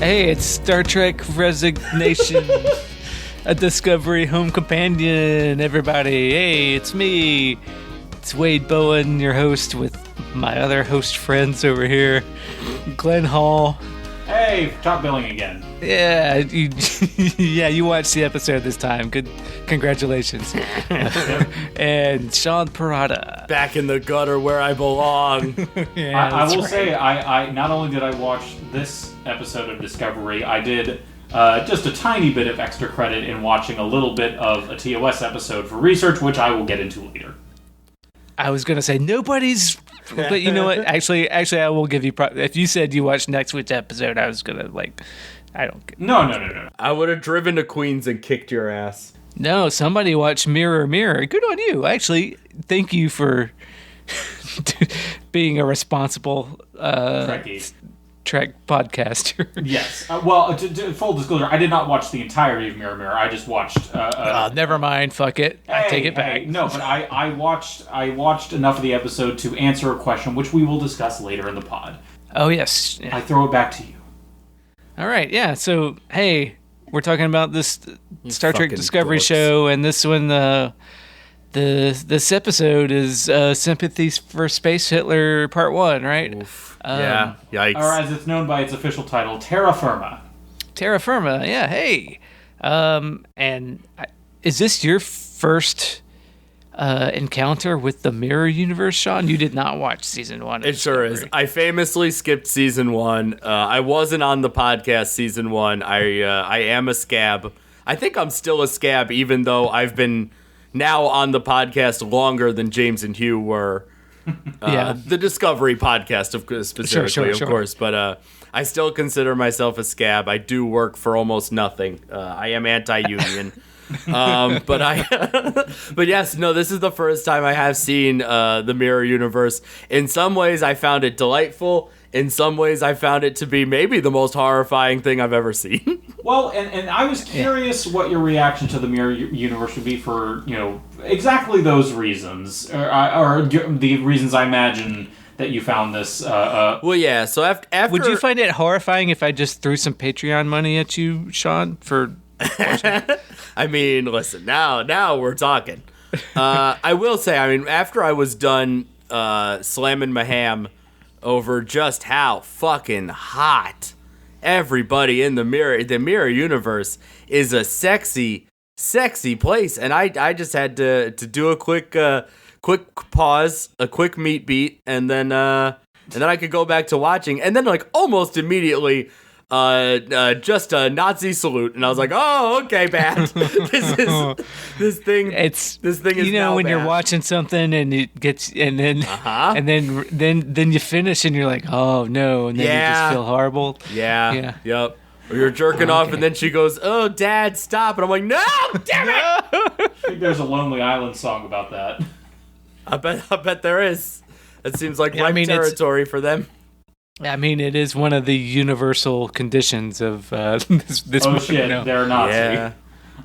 Hey, it's Star Trek Resignation, a Discovery Home Companion, everybody. Hey, it's me. It's Wade Bowen, your host, with my other host friends over here, Glen Hall. Hey, top billing again. Yeah, you watched the episode this time. Good, congratulations. And Sean Parada. Back in the gutter where I belong. Yeah, I will say, I not only did I watch this episode of Discovery, I did just a tiny bit of extra credit in watching a little bit of a TOS episode for research, which I will get into later. I was going to say nobody's, but you know what? Actually, I will give you. If you said you watched next week's episode, I was going to I don't. No. I would have driven to Queens and kicked your ass. No, somebody watched Mirror Mirror. Good on you. Actually, thank you for being a responsible Trek podcaster. Yes. Well, to full disclosure, I did not watch the entirety of Mirror Mirror. I just watched. Never mind. Fuck it. I take it back. No, but I watched enough of the episode to answer a question, which we will discuss later in the pod. Oh yes. Yeah. I throw it back to you. All right. Yeah. So hey, we're talking about this Star Trek Discovery dorks. show, and this one, this episode is Sympathy for Space Hitler Part 1, right? Oof. Yeah. Yikes. Or as it's known by its official title, Terra Firma. Terra Firma. Yeah. Hey. Is this your first encounter with the Mirror Universe, Sean? You did not watch season 1. It sure is. I famously skipped season 1. I wasn't on the podcast season 1. I am a scab. I think I'm still a scab, even though I've been now on the podcast longer than James and Hugh were. The Discovery podcast, specifically, of course. But I still consider myself a scab. I do work for almost nothing. I am anti-union. But yes, no, this is the first time I have seen the Mirror Universe. In some ways, I found it delightful. In some ways, I found it to be maybe the most horrifying thing I've ever seen. Well, and I was curious what your reaction to the Mirror Universe would be for, exactly those reasons, or the reasons I imagine that you found this. Well, yeah, so after... Would you find it horrifying if I just threw some Patreon money at you, Sean, for... I mean, listen, now we're talking. I will say, after I was done slamming my ham over just how fucking hot everybody in the Mirror Universe is a sexy place, and I just had to do a quick pause, a quick meat beat, and then I could go back to watching, and then almost immediately just a Nazi salute, and I was like, "Oh, okay, bad. this thing is now when bad. you're watching something and it gets and then you finish and you're like, "Oh no," and then you just feel horrible. Yeah. Yep. Or you're jerking off, and then she goes, "Oh, Dad, stop!" And I'm like, "No, damn it!" I think there's a Lonely Island song about that. I bet there is. It seems like territory for them. I mean, it is one of the universal conditions of this. Oh shit, they're Nazi.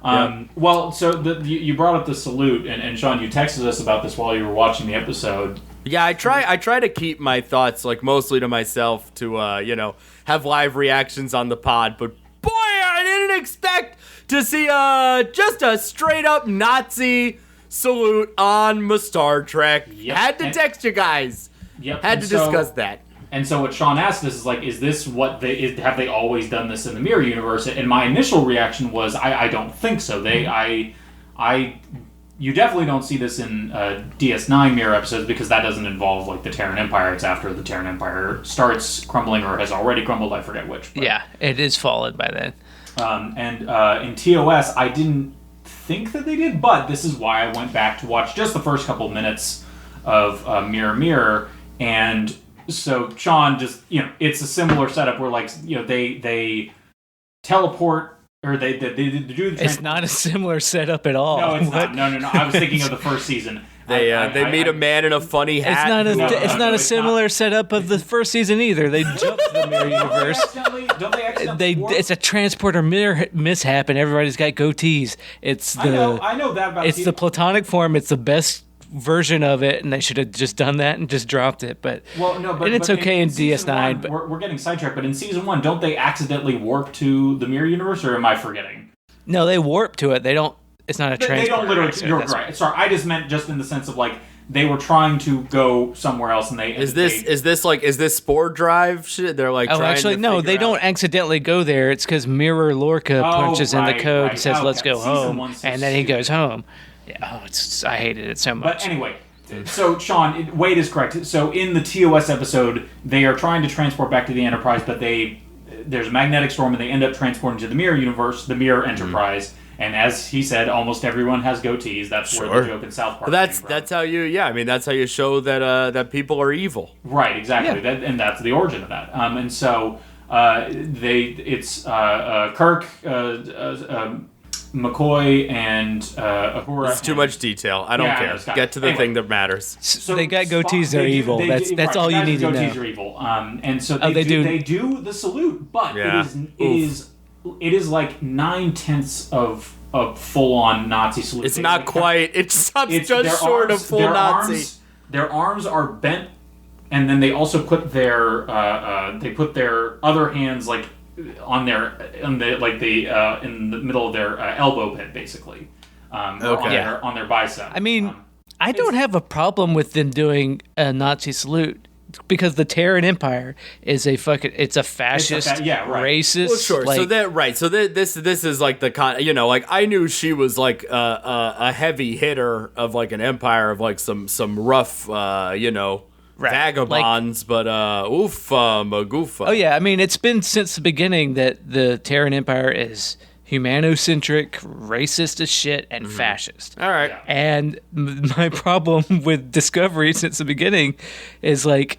Yeah. Well, so you brought up the salute, and Sean, you texted us about this while you were watching the episode. Yeah, I try to keep my thoughts mostly to myself to have live reactions on the pod. But boy, I didn't expect to see just a straight up Nazi salute on my Star Trek. Yep. Had to text you guys. Yep. Had to discuss that. And so what Sean asked us is this what have they always done this in the Mirror Universe? And my initial reaction was, I don't think so. You definitely don't see this in DS9 Mirror episodes, because that doesn't involve the Terran Empire. It's after the Terran Empire starts crumbling or has already crumbled. I forget which. But, yeah, it is fallen by then. In TOS, I didn't think that they did, but this is why I went back to watch just the first couple of minutes of Mirror Mirror. And so Sean just, it's a similar setup where they teleport, or they do the... It's not a similar setup at all. No, it's not. No. I was thinking of the first season. They meet a man in a funny hat. It's not a similar setup of the first season either. They jump to the Mirror Universe. Don't they accidentally It's a transporter mishap, and everybody's got goatees. I know that about It's the platonic form. It's the best version of it, and they should have just done that and just dropped it. But and it's okay in DS9. But we're getting sidetracked. But in season 1, don't they accidentally warp to the mirror universe, or am I forgetting? No, they warp to it. They don't. It's not a transport. They don't literally. You're right. Sorry, I just meant just in the sense of like they were trying to go somewhere else, and they. Is this Spore Drive shit? They're like. Oh, actually, no. They don't accidentally go there. It's because Mirror Lorca punches in the code and says, "Let's go home," and then he goes home. Yeah, I hated it so much. But anyway, so Sean, Wade is correct. So in the TOS episode, they are trying to transport back to the Enterprise, but there's a magnetic storm, and they end up transporting to the Mirror Universe, the Mirror Enterprise. And as he said, almost everyone has goatees. That's where the joke in South Park. That's how you. Yeah, I mean that's how you show that people are evil. Right. Exactly. Yeah. And that's the origin of that. And so it's Kirk, McCoy, and Uhura. It's too much detail. I don't care. Get to the thing that matters. So they got goatees. They're evil. That's all you need to know. Goatees are evil. And so they do the salute, but it is like 9/10 of full-on Nazi salute. It's not quite. It stops just short of full Nazi. Their arms are bent, and then they also put their other hands like in the middle of their elbow pit, basically, on their bicep. I mean, I don't have a problem with them doing a Nazi salute. Because the Terran Empire is a fascist, racist. Well, sure. Like, So this is like the like I knew she was like a heavy hitter of like an empire of like some rough vagabonds, but magoofa. Oh yeah, I mean it's been since the beginning that the Terran Empire is humanocentric, racist as shit, and fascist. All right. And my problem with Discovery since the beginning is like,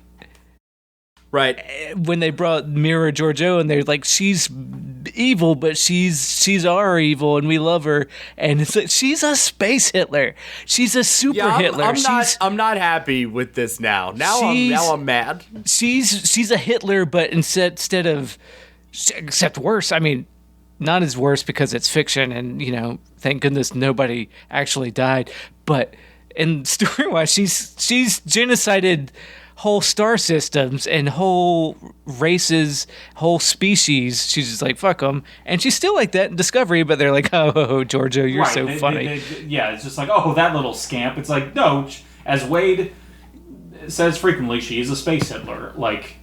right, when they brought Mira Georgiou and they're like, she's evil, but she's our evil and we love her, and it's like she's a space Hitler. She's a super Hitler. I'm not happy with this now. Now I'm mad. She's a Hitler, but except worse. I mean, not as worse because it's fiction and, thank goodness nobody actually died. But in story-wise, she's genocided whole star systems and whole races, whole species. She's just like, fuck them. And she's still like that in Discovery, but they're like, oh, Georgiou, you're so funny. It's just like, oh, that little scamp. It's like, no, as Wade says frequently, she's a space Hitler. Like,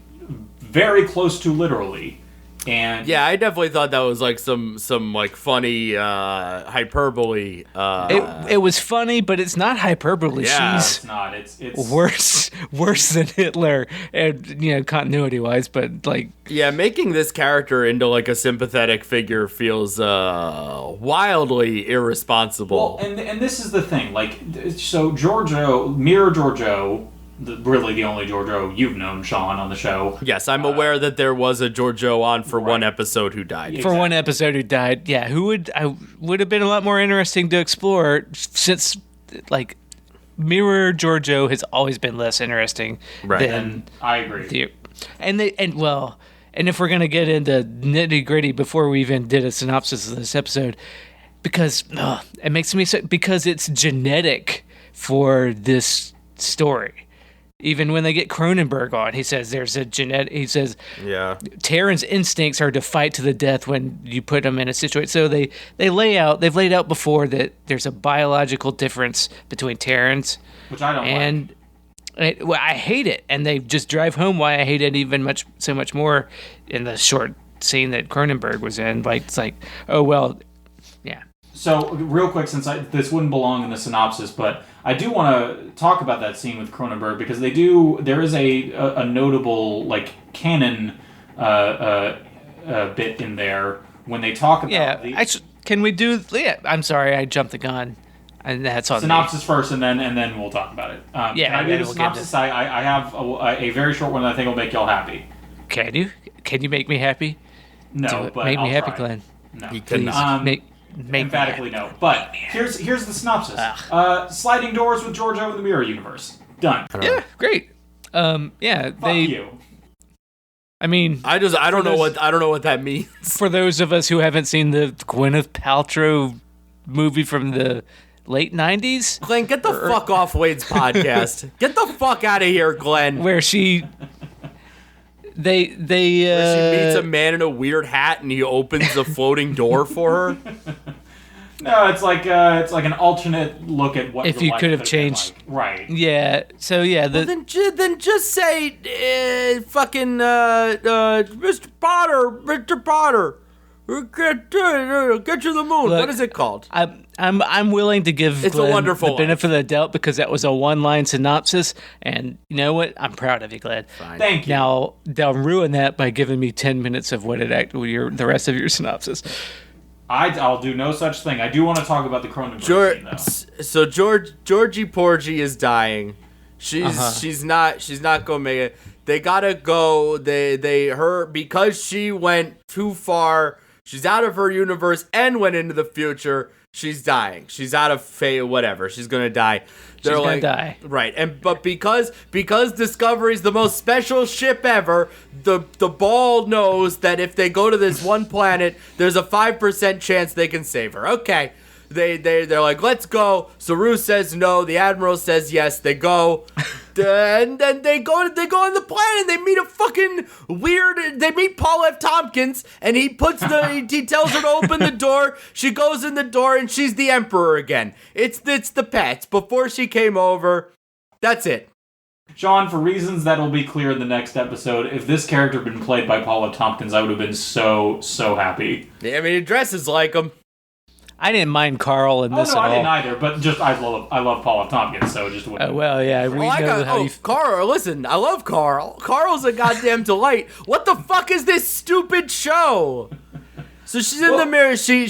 very close to literally. And yeah, I definitely thought that was like some like funny hyperbole. It was funny, but it's not hyperbole. Yeah, she's it's not. It's worse than Hitler, and continuity wise. But like, yeah, making this character into like a sympathetic figure feels wildly irresponsible. Well, and this is the thing. Like, so Mira Georgiou. Really the only Georgiou you've known, Sean, on the show. Yes, I'm aware that there was a Georgiou on for one episode who died. Exactly. For one episode who died, yeah. Would have been a lot more interesting to explore since, like, Mirror Georgiou has always been less interesting than... And I agree. And if we're going to get into nitty-gritty before we even did a synopsis of this episode, because it makes me so... Because it's genetic for this story. Even when they get Cronenberg on, he says there's a genetic. He says, Terran's instincts are to fight to the death when you put them in a situation. So they've laid out before that there's a biological difference between Terrans, which I don't like. I hate it, and they just drive home why I hate it even so much more in the short scene that Cronenberg was in. Like, it's like, oh well, yeah. So real quick, since this wouldn't belong in the synopsis, but I do want to talk about that scene with Cronenberg because there is a notable like canon bit in there when they talk about can we do? Yeah, I'm sorry, I jumped the gun, and that's on synopsis first, and then we'll talk about it. Can I do the synopsis? I have a very short one that I think will make y'all happy. Can you? Can you make me happy? No, but make me happy, try. Glenn. No, please make emphatically no. But here's the synopsis. Sliding doors with Georgiou in the Mirror Universe. Done. Yeah, great. Fuck you. I mean, I don't know what that means. For those of us who haven't seen the Gwyneth Paltrow movie from the late 90s. Glenn, get the fuck off Wade's podcast. Get the fuck out of here, Glenn. Where she... They Where she meets a man in a weird hat and he opens a floating door for her. No, it's like an alternate look at what if your you life could have could've been changed. like. Right. Yeah. So yeah, Then just say fucking Mr. Potter, get to the moon. Look, what is it called? I'm willing to give It's Glenn a Wonderful the benefit of the doubt because that was a one-line synopsis, and you know what? I'm proud of you, Glenn. Fine. Thank you. Now they'll ruin that by giving me 10 minutes of what the rest of your synopsis. I'll do no such thing. I do want to talk about the Cronenberg scene, though. So Georgie Porgy is dying. She's not gonna make it. They gotta go. Because she went too far. She's out of her universe and went into the future. She's dying. She's out of fate. Whatever. She's gonna die. She's gonna die. Right. But because Discovery's the most special ship ever, the ball knows that if they go to this one planet, there's a 5% chance they can save her. Okay. They're like, let's go. Saru says no. The Admiral says yes. They go. And then they go on the planet. They meet a fucking weird. They meet Paul F. Tompkins, and he tells her to open the door. She goes in the door, and she's the Emperor again. It's the pets before she came over. That's it. Sean, for reasons that will be clear in the next episode, if this character had been played by Paul F. Tompkins, I would have been so happy. I mean, he dresses like him. I didn't mind Carl in this at all. I didn't either, but just I love Paul F. Tompkins, so it just wouldn't. Well, yeah, we know how you... Carl, listen, I love Carl. Carl's a goddamn delight. What the fuck is this stupid show? So she's in the mirror. She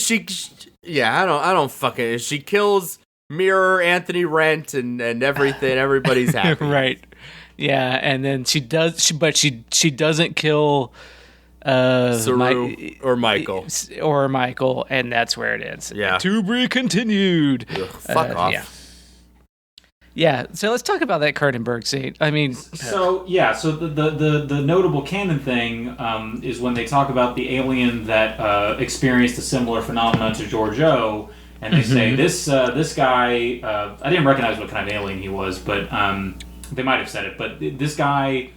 yeah, I don't fucking. She kills Mirror, Anthony Rent, and everything. Everybody's happy. Right. Yeah, and then she doesn't kill Saru or Michael, and that's where it ends. Yeah. To be continued. Ugh, fuck off. Yeah. So let's talk about that Cronenberg scene. I mean, so the notable canon thing is when they talk about the alien that experienced a similar phenomenon to Giorgio, and they say this guy. I didn't recognize what kind of alien he was, but they might have said it. But this guy.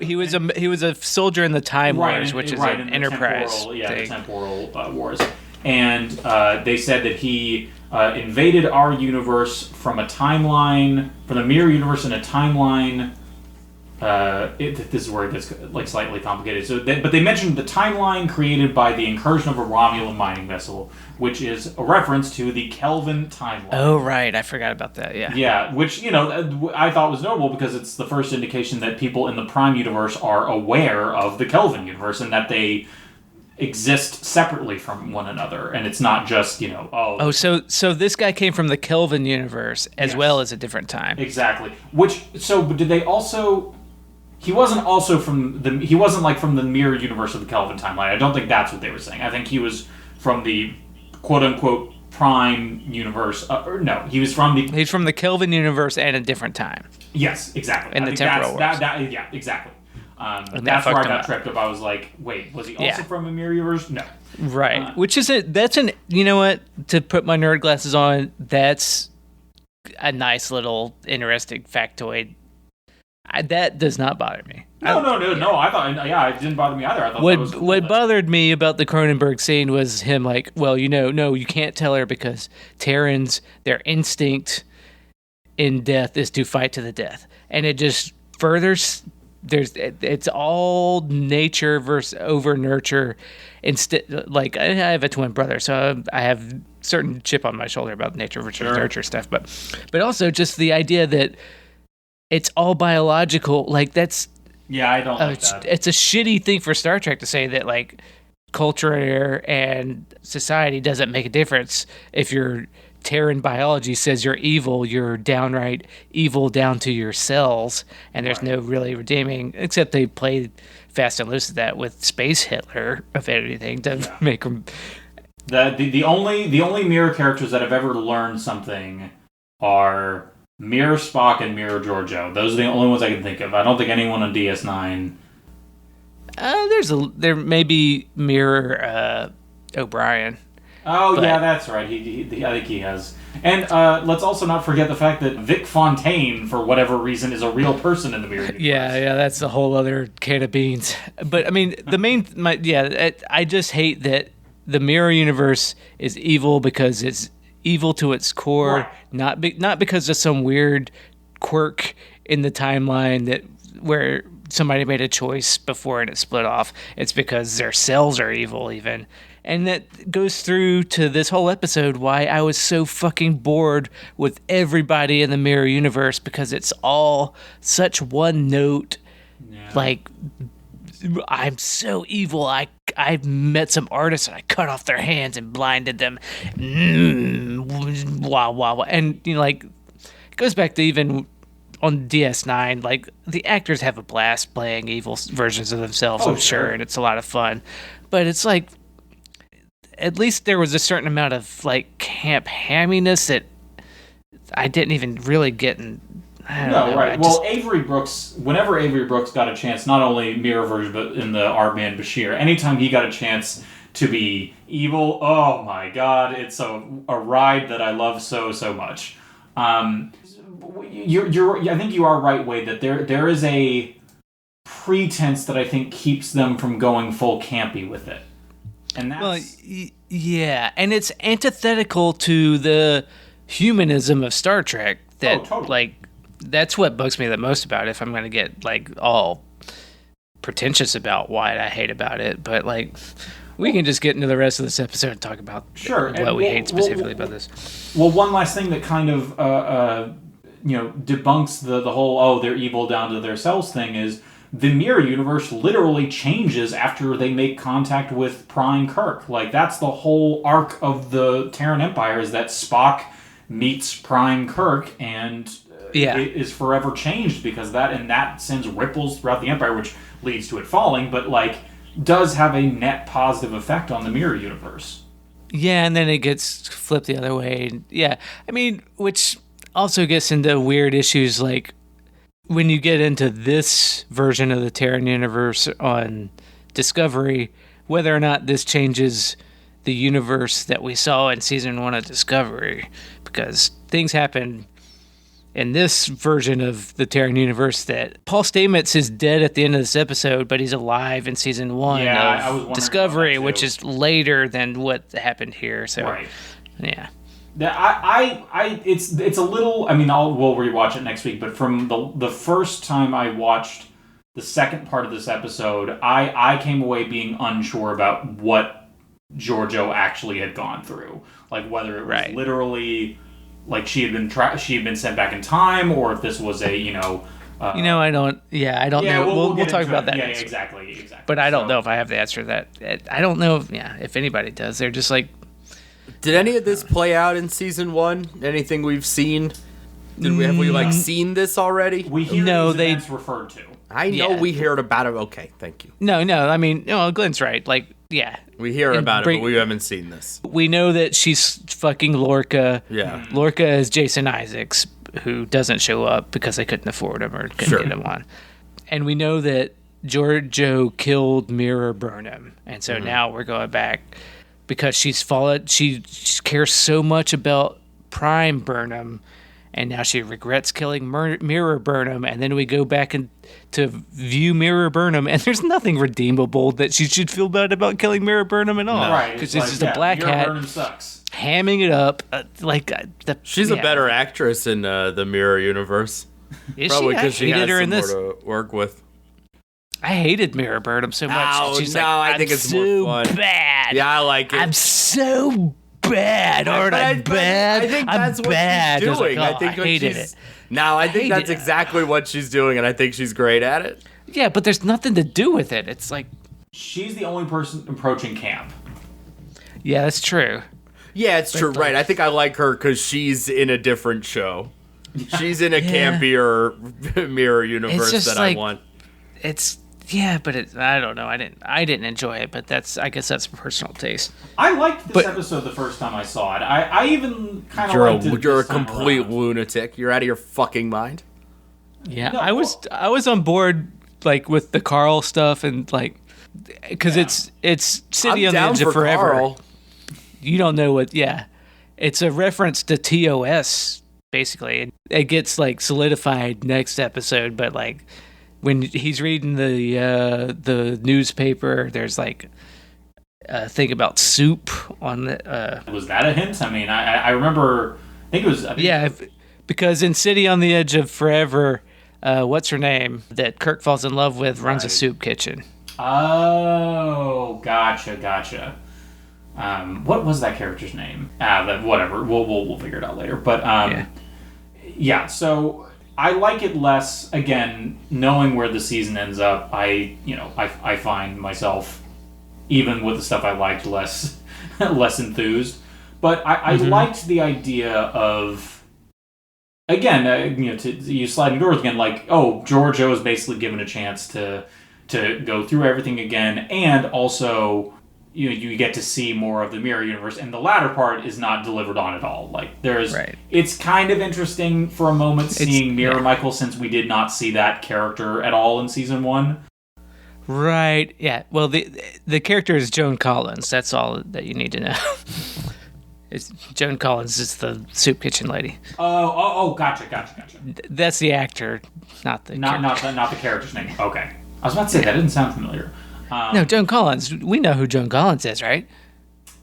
He was a soldier in the Time Wars, which is an Enterprise thing. The temporal wars, and they said that he invaded our universe from a timeline, from the mirror universe in a timeline. This is where it gets like slightly complicated. But they mentioned the timeline created by the incursion of a Romulan mining vessel, which is a reference to the Kelvin timeline. Oh, right. I forgot about that, yeah. Yeah, which, I thought was notable because it's the first indication that people in the Prime universe are aware of the Kelvin universe and that they exist separately from one another. And it's not just, so this guy came from the Kelvin universe as well as a different time. Exactly. But did they also... He wasn't from the mirror universe of the Kelvin timeline. I don't think that's what they were saying. I think he was from the quote-unquote Prime universe. He's from the Kelvin universe and a different time. Yes, exactly. In the temporal wars. Yeah, exactly. That's where I got tripped up. I was like, wait, was he also from a mirror universe? No. Right. You know what? To put my nerd glasses on, that's a nice little interesting factoid. That does not bother me. No. I thought, it didn't bother me either. I thought that was cool. What bothered me about the Cronenberg scene was him like, well, no, you can't tell her because Terrans, their instinct in death is to fight to the death, and it just furthers. It's all nature versus over nurture. Instead, like I have a twin brother, so I have certain chip on my shoulder about nature versus nurture stuff, but also just the idea that. It's all biological. Like that's I don't like that. It's a shitty thing for Star Trek to say that like culture and society doesn't make a difference. If your Terran biology says you're evil, you're downright evil down to your cells, and there's no really redeeming. Except they play fast and loose with that with Space Hitler, if anything, to make them. The only mirror characters that have ever learned something are. Mirror Spock and Mirror Giorgio. Those are the only ones I can think of. I don't think anyone on DS9. There may be Mirror O'Brien. Oh, yeah, that's right. I think he has. And let's also not forget the fact that Vic Fontaine, for whatever reason, is a real person in the Mirror Universe. Yeah, that's a whole other can of beans. But I mean, I just hate that the Mirror Universe is evil because it's evil to its core, right. not because of some weird quirk in the timeline where somebody made a choice before and it split off. It's because their cells are evil, even. And that goes through to this whole episode why I was so fucking bored with everybody in the Mirror Universe, because it's all such one note. Yeah. Like, I'm so evil. I met some artists and I cut off their hands and blinded them. Wow. And, like, it goes back to even on DS9, like, the actors have a blast playing evil versions of themselves, I'm sure, and it's a lot of fun. But it's like, at least there was a certain amount of, like, camp hamminess that I didn't even really get in. I don't know. Right. Well, Avery Brooks, whenever Avery Brooks got a chance, not only mirror version, but in the Our Man Bashir, anytime he got a chance to be evil, oh my god, it's a ride that I love so much. I think you are right, Wade, that there is a pretense that I think keeps them from going full campy with it. And that's... yeah, and it's antithetical to the humanism of Star Trek. That, totally. Like, that's what bugs me the most about it, if I'm going to get, like, all pretentious about what I hate about it. But, like, we can just get into the rest of this episode and talk about what we hate specifically about this. Well, one last thing that kind of, debunks the whole, they're evil down to their cells thing is the Mirror Universe literally changes after they make contact with Prime Kirk. Like, that's the whole arc of the Terran Empire, is that Spock meets Prime Kirk and it is forever changed, because that sends ripples throughout the Empire, which leads to it falling, but, like, does have a net positive effect on the Mirror Universe. Yeah, and then it gets flipped the other way. Yeah, I mean, which also gets into weird issues, like, when you get into this version of the Terran universe on Discovery, whether or not this changes the universe that we saw in season 1 of Discovery, because things happen in this version of the Terran universe that Paul Stamets is dead at the end of this episode, but he's alive in season 1 of Discovery, which is later than what happened here. So, right. Yeah. It's a little. I mean, we'll rewatch it next week. But from the first time I watched the second part of this episode, I came away being unsure about what Giorgio actually had gone through, like whether it was literally like she had been sent back in time, or if this was a I don't. Yeah, I don't know. We'll talk about that. Yeah, exactly. But I don't know if I have the answer to that. I don't know. If anybody does, they're just like. Did any of this play out in season 1? Anything we've seen? Have we seen this already? We hear these events referred to. I know we heard about it. Okay, thank you. No. I mean, Glenn's right. Like, yeah, we hear about it, but we haven't seen this. We know that she's fucking Lorca. Yeah, Lorca is Jason Isaacs, who doesn't show up because they couldn't afford him or couldn't get him on. And we know that Giorgio killed Mira Burnham, and so now we're going back. Because she cares so much about Prime Burnham, and now she regrets killing Mirror Burnham, and then we go back to view Mirror Burnham, and there's nothing redeemable that she should feel bad about killing Mirror Burnham at all. No. Right. Because it's just a black hat. Burnham sucks. Hamming it up. She's a better actress in the Mirror Universe. Is Probably she? because she has her some in this. more to work with. I hated Mirror Burnham so much. I think it's so more fun. Bad. Yeah, I like it. I'm so bad. Aren't I bad? I think that's what she's doing. I hated it. No, I think that's exactly what she's doing, and I think she's great at it. Yeah, but there's nothing to do with it. It's like... She's the only person approaching camp. Yeah, that's true. Yeah, it's true, right. I think I like her because she's in a different show. She's in a campier Mirror Universe that I want. It's... Yeah, but I don't know. I didn't enjoy it, but I guess that's personal taste. I liked this episode the first time I saw it. I even kind of liked it. You're a complete lunatic. You're out of your fucking mind. Yeah, no, I was on board like with the Carl stuff and like because it's City on the Edge of Forever. Carl. you don't know what. Yeah, it's a reference to TOS basically. It gets like solidified next episode, but like when he's reading the newspaper, there's like a thing about soup on the. Was that a hint? I mean, I remember. I think it was. Because in City on the Edge of Forever, what's her name that Kirk falls in love with runs a soup kitchen. Oh, gotcha. What was that character's name? Whatever. We'll figure it out later. But yeah. So I like it less. Again, knowing where the season ends up, I find myself, even with the stuff I liked, less enthused. But I liked the idea of. Again, to use sliding doors again, like, oh, Georgiou is basically given a chance to go through everything again, and also you get to see more of the mirror universe, and the latter part is not delivered on at all. Like, it's kind of interesting for a moment seeing Mirror Michael, since we did not see that character at all in season 1. Right. Yeah. Well, the character is Joan Collins. That's all that you need to know. Joan Collins is the soup kitchen lady. Oh, gotcha. That's the actor, not the character's name. Okay, I was about to say that didn't sound familiar. No, Joan Collins. We know who Joan Collins is, right?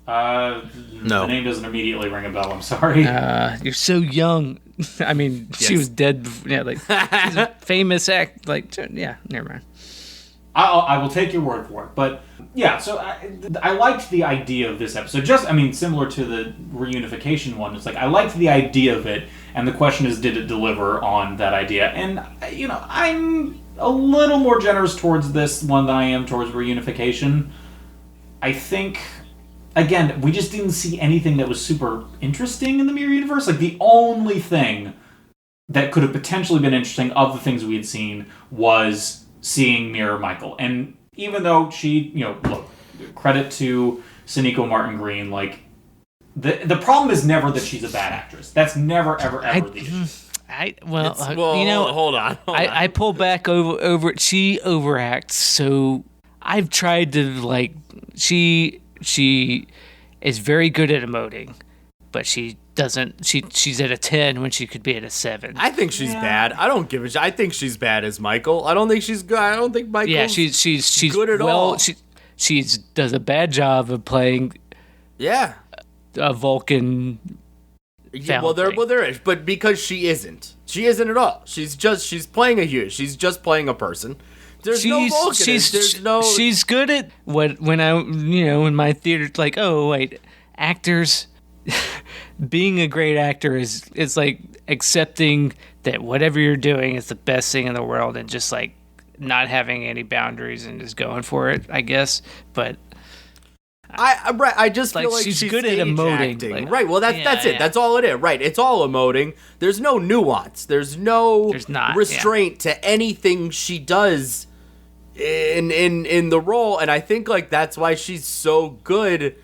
No, the name doesn't immediately ring a bell. I'm sorry. You're so young. I mean, she was dead. Yeah, like she's a famous act. Like, yeah, never mind. I will take your word for it, but yeah. So I liked the idea of this episode. Similar to the reunification one. It's like I liked the idea of it, and the question is, did it deliver on that idea? And I'm a little more generous towards this one than I am towards reunification. I think, again, we just didn't see anything that was super interesting in the Mirror Universe. Like, the only thing that could have potentially been interesting of the things we had seen was seeing Mirror Michael. And even though she, look, credit to Sonequa Martin Green, like, the problem is never that she's a bad actress. That's never, ever the issue. Hold on. I pull back over it. She overacts, so I've tried to, like, she is very good at emoting, but she doesn't. She's at a 10 when she could be at a 7. I think she's bad. I don't give a shit. I think she's bad as Michael. I don't think she's good. I don't think Michael's she's good at all. She does a bad job of playing. Yeah. A Vulcan. There is, but because she isn't at all. She's playing she's just playing a person. There's no Vulcan. She's good at when I in my theater, like, oh wait, actors. Being a great actor is like accepting that whatever you're doing is the best thing in the world, and just like not having any boundaries and just going for it, I guess. But I just feel like she's good at emoting. Acting. Like, right. Well, that's it. That's all it is. Right. It's all emoting. There's no nuance. There's no restraint to anything she does in the role, and I think like that's why she's so good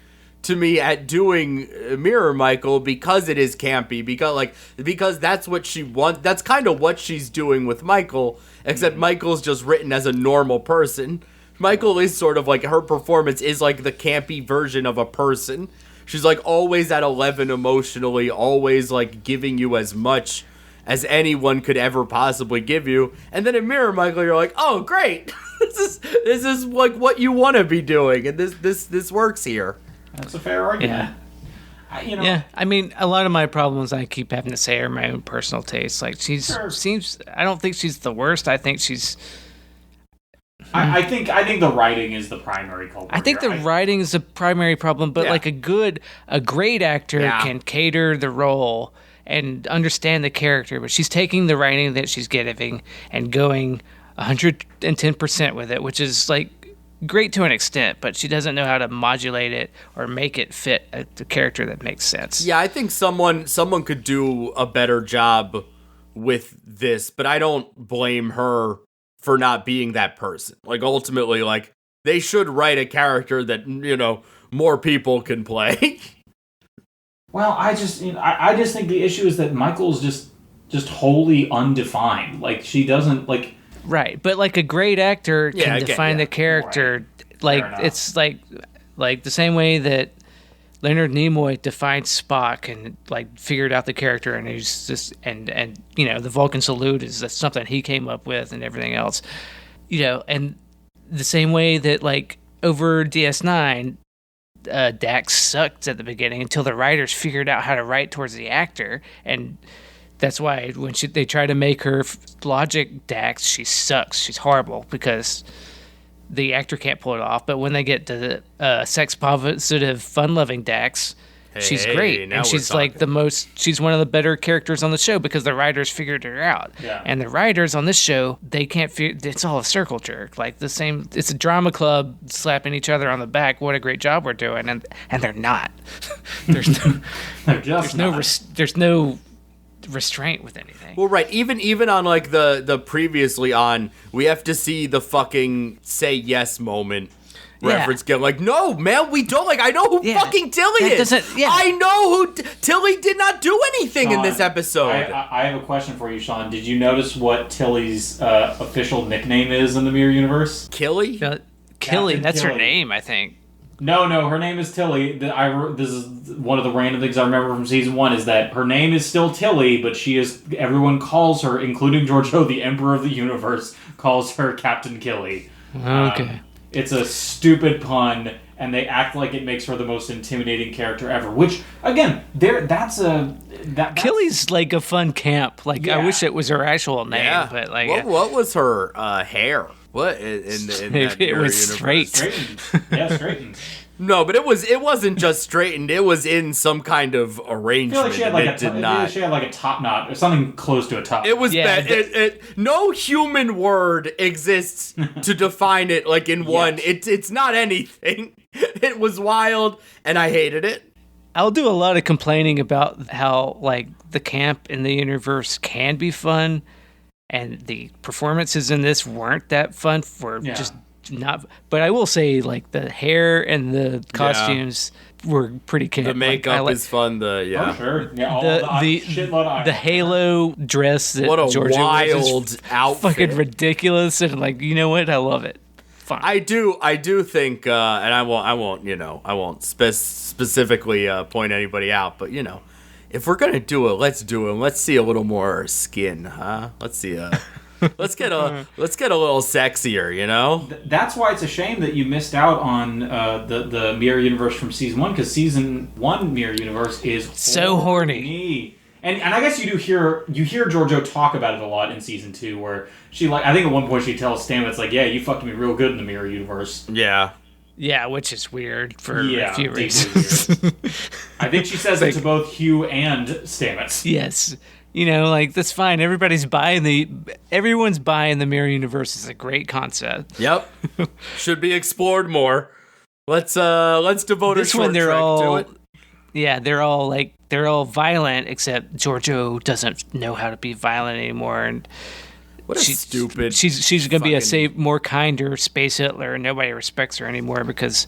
to me at doing Mirror Michael, because it is campy, because that's what she wants. That's kind of what she's doing with Michael, except Michael's just written as a normal person. Michael is sort of like, her performance is like the campy version of a person. She's like always at 11 emotionally, always like giving you as much as anyone could ever possibly give you. And then in Mirror Michael, you're like, oh great, this is like what you want to be doing, and this works here. That's a fair argument. Yeah. Yeah, I mean, a lot of my problems I keep having to say are my own personal taste. Like, I don't think she's the worst. I think she's... I think the writing is the primary culprit. I think the writing is the primary problem, but like a great actor can cater the role and understand the character, but she's taking the writing that she's giving and going 110% with it, which is like great to an extent, but she doesn't know how to modulate it or make it fit the character that makes sense. Yeah, I think someone could do a better job with this, but I don't blame her for not being that person. Like, ultimately, like, they should write a character that, more people can play. Well, I just think the issue is that Michael's just wholly undefined. Like, she doesn't, like... Right, but like a great actor can define the character. Right. Like, it's like the same way that Leonard Nimoy defined Spock and like figured out the character, and he's just and you know, the Vulcan salute is something he came up with and everything else, you know, and the same way that like over DS9, Dax sucked at the beginning until the writers figured out how to write towards the actor, and that's why when they try to make her logic Dax, she sucks. She's horrible because the actor can't pull it off. But when they get to the sex positive, fun loving Dax, she's great, and she's like she's one of the better characters on the show because the writers figured her out. Yeah. And the writers on this show, they can't it's all a circle jerk, like the same. It's a drama club slapping each other on the back. What a great job we're doing, and they're not. There's no restraint with anything. Well, right. Even on like the previously on, we have to see the fucking say yes moment. Reference again, like, no, man, we don't. Like, I know who fucking Tilly is. I know who Tilly did not do anything in this episode. I have a question for you, Sean. Did you notice what Tilly's official nickname is in the Mirror Universe? Killy? Killy, that's Tilly. her name, I think. No, her name is Tilly. This is one of the random things I remember from season 1 is that her name is still Tilly, but everyone calls her, including Giorgio, the Emperor of the Universe, calls her Captain Killy. Okay. It's a stupid pun, and they act like it makes her the most intimidating character ever. Which, again, Killy's like a fun camp. Like, I wish it was her actual name, but like, what was her hair? What in that it was straight. Straightened. Yeah, straightened. No, but it wasn't just straightened. It was in some kind of arrangement. I feel like she had like a top knot or something close to a top. It was bad. No human word exists to define it like in one. It's not anything. It was wild, and I hated it. I'll do a lot of complaining about how like the camp in the universe can be fun, and the performances in this weren't that fun just not. But I will say, like, the hair and the costumes were pretty camp. The makeup is fun. Oh, sure. Yeah, the Halo dress that what a Georgia wild outfit. Fucking ridiculous, and like, you know what? I love it. Fine. I do think, and I won't specifically point anybody out, but if we're gonna do it, let's do it. Let's see a little more skin, huh? Let's see let's get a little sexier, That's why it's a shame that you missed out on the Mirror Universe from season 1, because season 1 Mirror Universe is so horny. And I guess you hear Giorgio talk about it a lot in season 2, where she I think at one point she tells Stamets like, yeah, you fucked me real good in the Mirror Universe. Yeah. Yeah, which is weird for a few reasons. I think she says it to both Hugh and Stamets. Yes. Like, that's fine. Everyone's buying the Mirror Universe is a great concept. Yep. Should be explored more. Let's devote a short trek to it. Yeah, they're all violent, except Giorgio doesn't know how to be violent anymore, and she's gonna be a more kinder space Hitler, and nobody respects her anymore because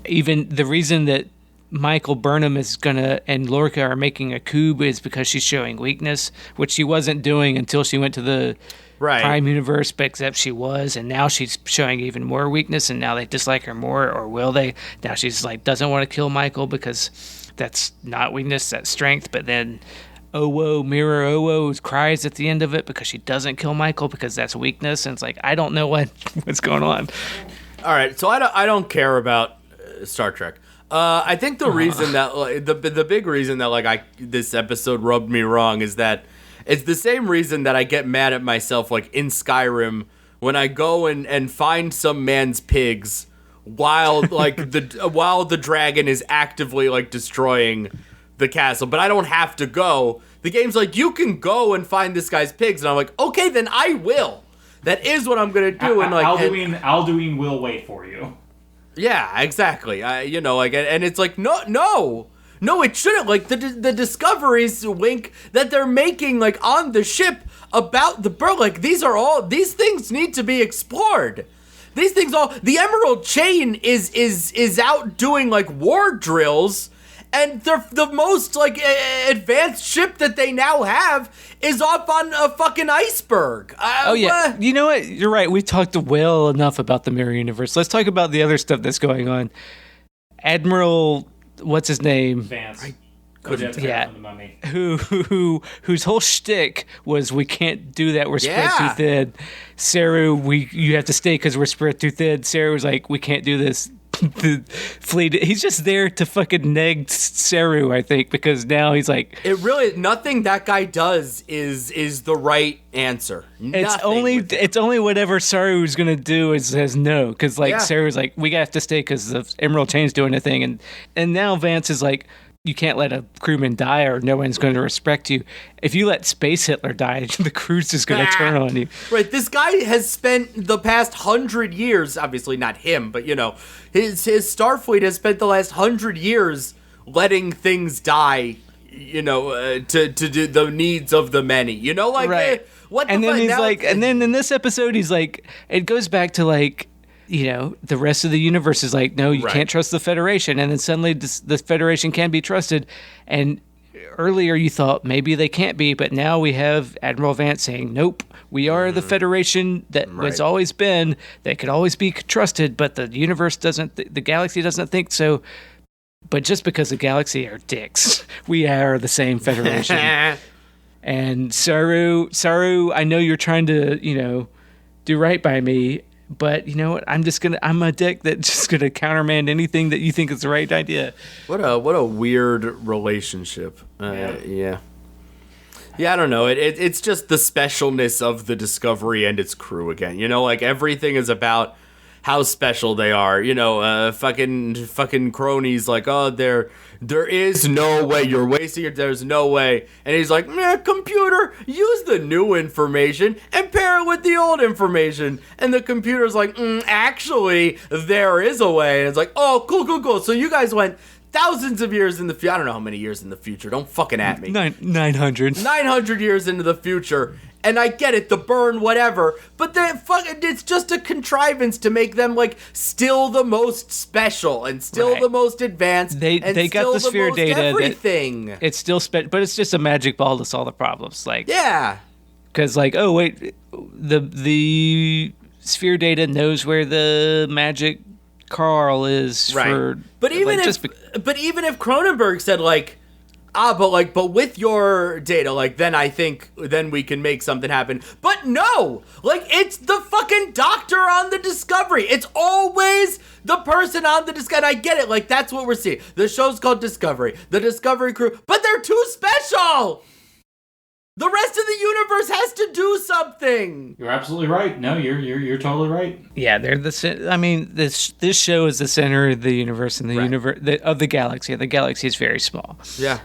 even the reason that Michael Burnham and Lorca are making a coup is because she's showing weakness, which she wasn't doing until she went to the Prime Universe, but except she was, and now she's showing even more weakness, and now they dislike her more, or will they? Now she's like, doesn't want to kill Michael because that's not weakness, that's strength, but then Mirror Owo cries at the end of it because she doesn't kill Michael because that's weakness, and it's like, I don't know what's going on. All right, so I don't care about Star Trek. I think the reason that the big reason that this episode rubbed me wrong is that it's the same reason that I get mad at myself in Skyrim when I go and find some man's pigs while the dragon is actively destroying the castle, but I don't have to go. The game's like, you can go and find this guy's pigs, and I'm like, okay, then I will. That is what I'm gonna do. Alduin will wait for you. Yeah, exactly. And it's like, no, it shouldn't. The discoveries, wink, that they're making on the ship about the bird. These things need to be explored. These things the Emerald Chain is out doing war drills. And the most advanced ship that they now have is off on a fucking iceberg. Yeah, you know what? You're right. We talked well enough about the Mirror Universe. Let's talk about the other stuff that's going on. Admiral what's his name? Vance. couldn't- Yeah. From the Mummy. Whose whole shtick was we can't do that. We're spread too Yeah. thin. Saru, you have to stay because we're spread too thin. Saru was like, we can't do this. The fleet. He's just there to fucking neg Saru, I think, because now he's like, It really nothing that guy does is the right answer. it's Nothing only with it. it's only whatever Saru's gonna do says no, because like Yeah. Saru's like, we have to stay because the Emerald Chain's doing a thing, and now Vance is like, you can't let a crewman die or no one's going to respect you. If you let Space Hitler die, the crew's just going to turn on you. Right, this guy has spent the past 100 years, obviously not him, but you know, his Starfleet has spent the last 100 years letting things die, you know, to do the needs of the many. You know, like Right. what the And then fuck? he's Now- like, and then in this episode, he's like, it goes back to like, you know, the rest of the universe is like, no, you Right. can't trust the Federation. And then suddenly the Federation can be trusted. And earlier you thought maybe they can't be, but now we have Admiral Vance saying, nope, we are the Federation that has Right. always been. They could always be trusted, but the universe doesn't, the galaxy doesn't think so. But just because the galaxy are dicks, we are the same Federation. And Saru, I know you're trying to, you know, do right by me, but you know what? I'm a dick that's just gonna countermand anything that you think is the right idea. What a weird relationship. Yeah. Yeah, I don't know. It's just the specialness of the Discovery and its crew again. You know, like everything is about how special they are. You know, fucking cronies like, oh, there is no way, you're wasting it. There's no way. And he's like, computer, use the new information and pair it with the old information. And the computer's like, actually, there is a way. And it's like, oh, cool. So you guys went thousands of years in the future. I don't know how many years in the future. Don't fucking at me. 900. 900 years into the future, and I get it, the burn, whatever, but it's just a contrivance to make them like still the most special and still Right. the most advanced. They and got still the sphere most data that- Everything. It's still but it's just a magic ball to solve the problems. Like, Yeah. because like, oh wait, the sphere data knows where the magic Carl is Right. for. But even like, if Cronenberg said like, but with your data, like, then we can make something happen. But no! Like, it's the fucking doctor on the Discovery. It's always the person on the Discovery. And I get it, like, that's what we're seeing. The show's called Discovery. The Discovery crew. But they're too special! The rest of the universe has to do something! You're absolutely right. No, you're totally right. Yeah, they're I mean, this show is the center of the universe and the Right. universe of the galaxy. The galaxy is very small. Yeah.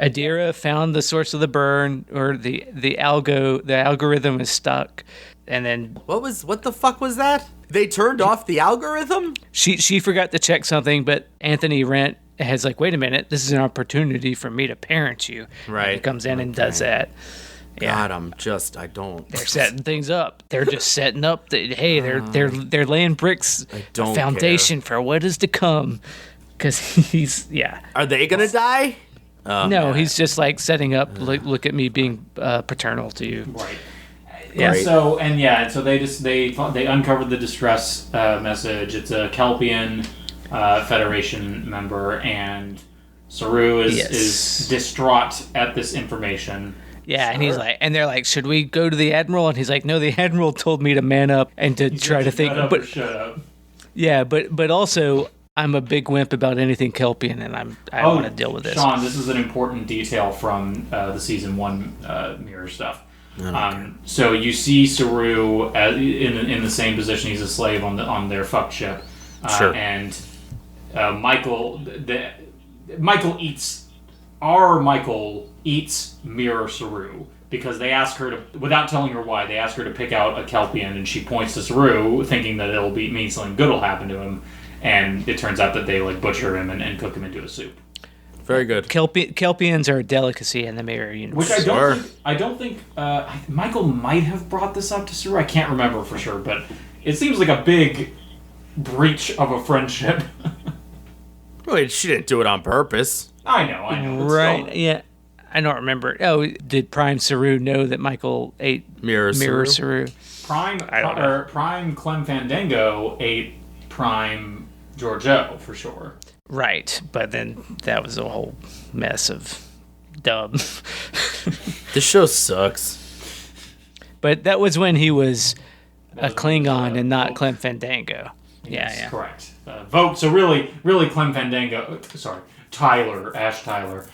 Adira found the source of the burn, or the algorithm is stuck, and then What the fuck was that? They turned off the algorithm? she forgot to check something, but Anthony Rent has like, wait a minute, this is an opportunity for me to parent you. Right. And he comes in and does that. Yeah. God, I don't. They're setting things up. They're just setting up. They're laying bricks, don't a foundation for what is to come. Because Are they gonna die? no, man. he's just like setting up. Look at me being paternal to you. Right. Yeah. And so they uncovered the distress message. It's a Kelpian Federation member, and Saru is distraught at this information. Yeah, and he's like, and they're like, should we go to the admiral? And he's like, no, the admiral told me to man up and to try to think. But Shut up. yeah, but also, I'm a big wimp about anything Kelpian, and I want to deal with this. Sean, this is an important detail from the season 1 mirror stuff. So you see Saru in the same position. He's a slave on their fuck ship. Sure. And Michael eats Mirror Saru because they ask her to, without telling her why, they ask her to pick out a Kelpian, and she points to Saru, thinking that it'll mean something good will happen to him. And it turns out that they like butcher him and cook him into a soup. Very good. Kelpians are a delicacy in the mirror universe. Which I don't think Michael might have brought this up to Saru. I can't remember for sure, but it seems like a big breach of a friendship. Wait, she didn't do it on purpose. I know. But Right? still. Yeah, I don't remember. Oh, did Prime Saru know that Michael ate Mirror Saru? Prime I don't know. Prime Clem Fandango ate Prime Giorgio, for sure. Right, but then that was a whole mess of dumb. This show sucks. But that was when he was a was Klingon and not Vogue. Clem Fandango. Yes, Yeah. correct. Vogue. So really, Clem Fandango. Sorry, Ash Tyler,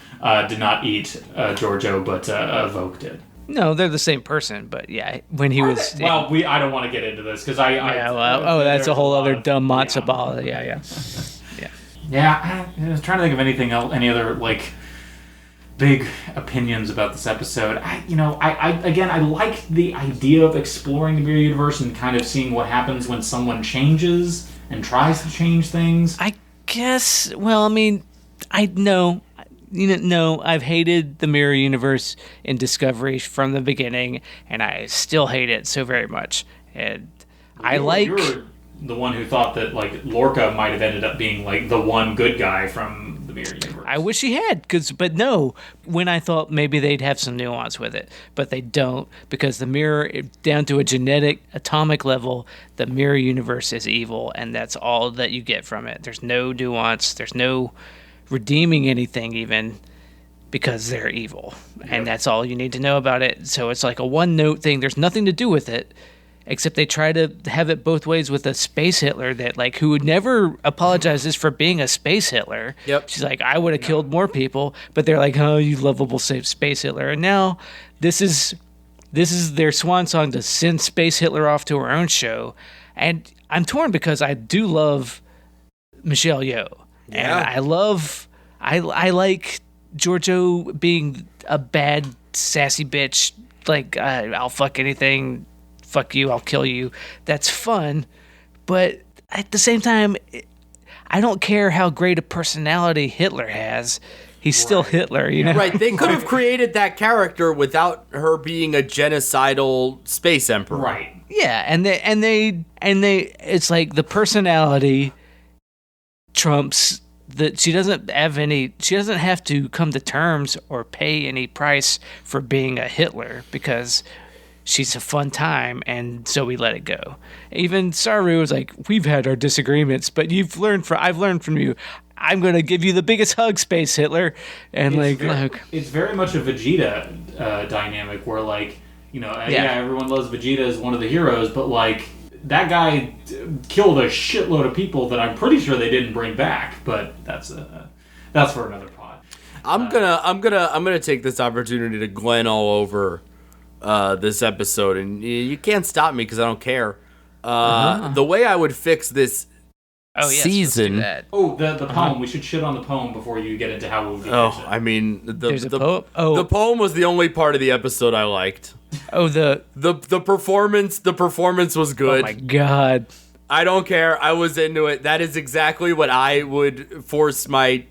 did not eat Giorgio, but Vogue did. No, they're the same person, but yeah, when he was... Well, I don't want to get into this because that's a whole other dumb matzo yeah. ball. Yeah. Yeah, I was trying to think of anything else, any other like big opinions about this episode. I like the idea of exploring the mirror universe and kind of seeing what happens when someone changes and tries to change things. I guess, well, I mean, I've hated the mirror universe in Discovery from the beginning, and I still hate it so very much. And You were the one who thought that like Lorca might have ended up being like the one good guy from the mirror universe. I wish he had, but no, when I thought maybe they'd have some nuance with it, but they don't, because the mirror, down to a genetic, atomic level, the mirror universe is evil, and that's all that you get from it. There's no nuance, there's no redeeming anything even, because they're evil, and that's all you need to know about it. So it's like a one-note thing. There's nothing to do with it, except they try to have it both ways with a space Hitler that, like, who never apologizes for being a space Hitler. Yep. She's like, I would have killed more people, but they're like, oh, you lovable space Hitler. And now this is their swan song to send space Hitler off to her own show. And I'm torn because I do love Michelle Yeoh. Yeah. And I like Giorgio being a bad, sassy bitch. Like, I'll fuck anything. Fuck you, I'll kill you. That's fun. But at the same time, I don't care how great a personality Hitler has. He's still Hitler, you know? Right, they could have created that character without her being a genocidal space emperor. Right. Yeah, and they it's like the personality trumps that she doesn't have to come to terms or pay any price for being a Hitler, because she's a fun time, and so we let it go. Even Saru was like, we've had our disagreements, but I've learned from you. I'm going to give you the biggest hug, Space Hitler. And it's very much a Vegeta dynamic where, like, everyone loves Vegeta as one of the heroes, but like that guy killed a shitload of people that I'm pretty sure they didn't bring back. But that's for another pod. I'm gonna take this opportunity to Glen all over this episode, and you can't stop me because I don't care. The way I would fix this season. That. Oh, the poem. We should shit on the poem before you get into how we would fix it. I mean, There's a poem? Oh. The poem was the only part of the episode I liked. Oh, the performance. The performance was good. Oh my god! I don't care. I was into it. That is exactly what I would force my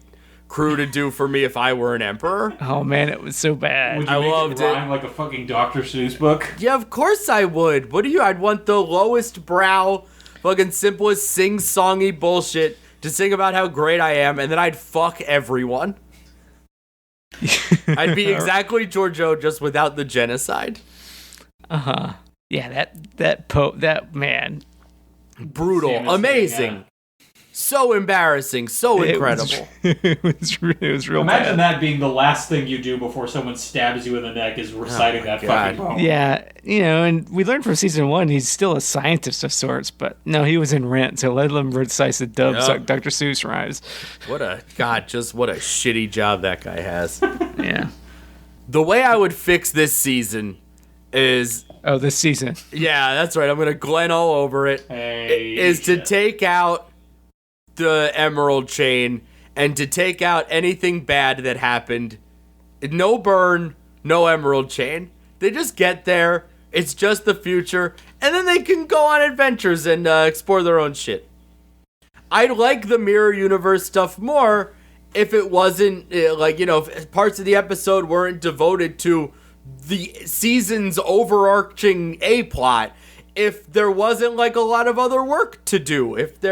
crew to do for me if I were an emperor. Oh man, it was so bad. Would you make it rhyme like a fucking Dr. Seuss book? Yeah, of course I would. I'd want the lowest brow, fucking simplest sing-songy bullshit to sing about how great I am, and then I'd fuck everyone. I'd be exactly Giorgio, just without the genocide. Yeah, that man. Brutal. Famous Amazing. thing, yeah. So embarrassing. So incredible. It was real Imagine bad. that being the last thing you do before someone stabs you in the neck is reciting that God. fucking poem. Yeah, and we learned from season 1 he's still a scientist of sorts, but no, he was in Rent, so let him recite the Dr. Seuss rhymes. What a shitty job that guy has. Yeah. The way I would fix this season is... Oh, this season. Yeah, that's right. I'm going to Glen all over it. Is to take out the Emerald Chain and to take out anything bad that happened. No burn, no Emerald Chain. They just get there. It's just the future. And then they can go on adventures and explore their own shit. I'd like the Mirror Universe stuff more if it wasn't, if parts of the episode weren't devoted to the season's overarching A-plot. If there wasn't, like, a lot of other work to do. If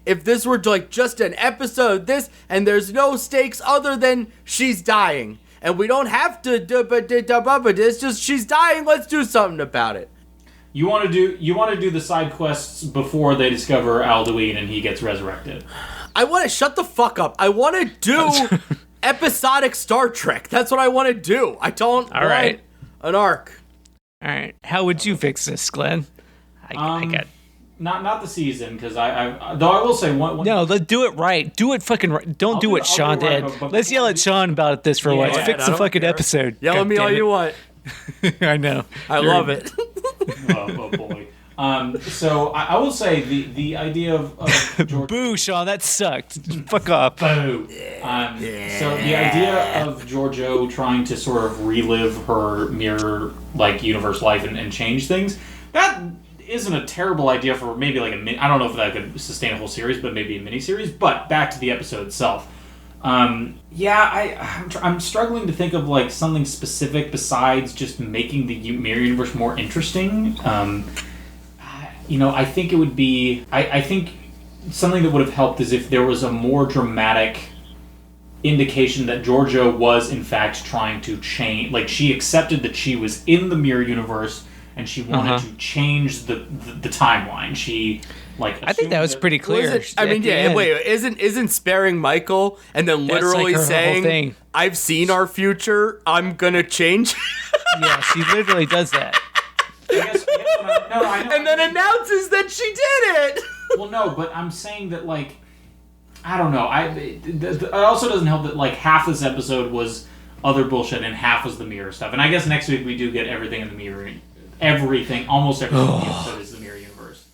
if this were, like, just an episode, and there's no stakes other than she's dying. And we don't have to, but it's just she's dying, let's do something about it. You want to do the side quests before they discover Alduin and he gets resurrected. I want to shut the fuck up. I want to do episodic Star Trek. That's what I want to do. I don't want an arc. All right. How would you fix this, Glenn? I got. Not the season, because I though I will say one. No, let's do it right. Do it fucking right. Don't do what Sean did. Let's yell at Sean about this for once. Fix the fucking episode. Yell at me all you want. I know. I love it. Oh boy. So I will say the idea of George. Boo, Sean, that sucked. Fuck off. Boo. So the idea of Giorgio trying to sort of relive her mirror universe life and change things, that isn't a terrible idea for maybe like I don't know if that could sustain a whole series, but maybe a miniseries. But back to the episode itself. I'm struggling to think of like something specific besides just making the mirror universe more interesting. I think it would be. I think something that would have helped is if there was a more dramatic indication that Giorgio was in fact trying to change. Like she accepted that she was in the mirror universe and she wanted to change the timeline. She I think that was pretty clear. Isn't sparing Michael and then literally saying, "I've seen our future. I'm gonna change." Yeah, she literally does that. I know. And then announces that she did it. Well, no, but I'm saying that I don't know. It also doesn't help that half this episode was other bullshit and half was the mirror stuff. And I guess next week we do get everything in the mirror. Almost everything in the episode is the mirror universe.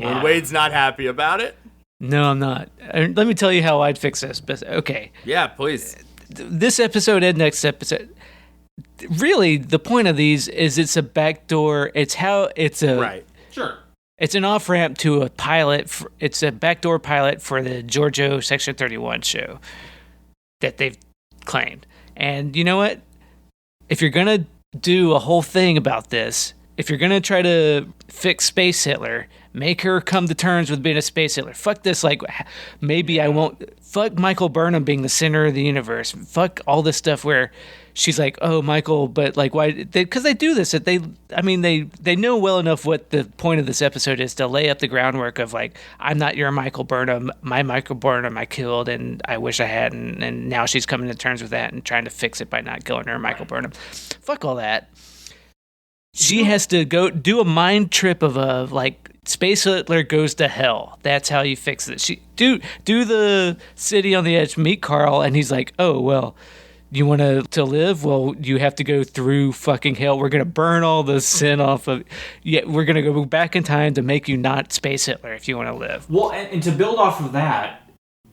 And Wade's not happy about it. No, I'm not. Let me tell you how I'd fix this. But okay. Yeah, please. This episode and next episode. Really, the point of these is it's a backdoor. It's right. Sure. It's an off ramp to a pilot. It's a backdoor pilot for the Giorgio Section 31 show that they've claimed. And you know what? If you're gonna do a whole thing about this, if you're gonna try to fix Space Hitler, make her come to terms with being a Space Hitler. Fuck this. Maybe I won't. Fuck Michael Burnham being the center of the universe. Fuck all this stuff where she's like, oh, Michael, but why? Because they do this. They know well enough what the point of this episode is to lay up the groundwork of I'm not your Michael Burnham. My Michael Burnham I killed, and I wish I hadn't. And now she's coming to terms with that and trying to fix it by not killing her Michael Burnham. Fuck all that. She has to go do a mind trip of Space Hitler goes to hell. That's how you fix it. She do the City on the Edge, meet Carl, and he's like, oh, well, you want to live? Well, you have to go through fucking hell. We're going to burn all the sin off of... Yeah, we're going to go back in time to make you not Space Hitler if you want to live. Well, and to build off of that,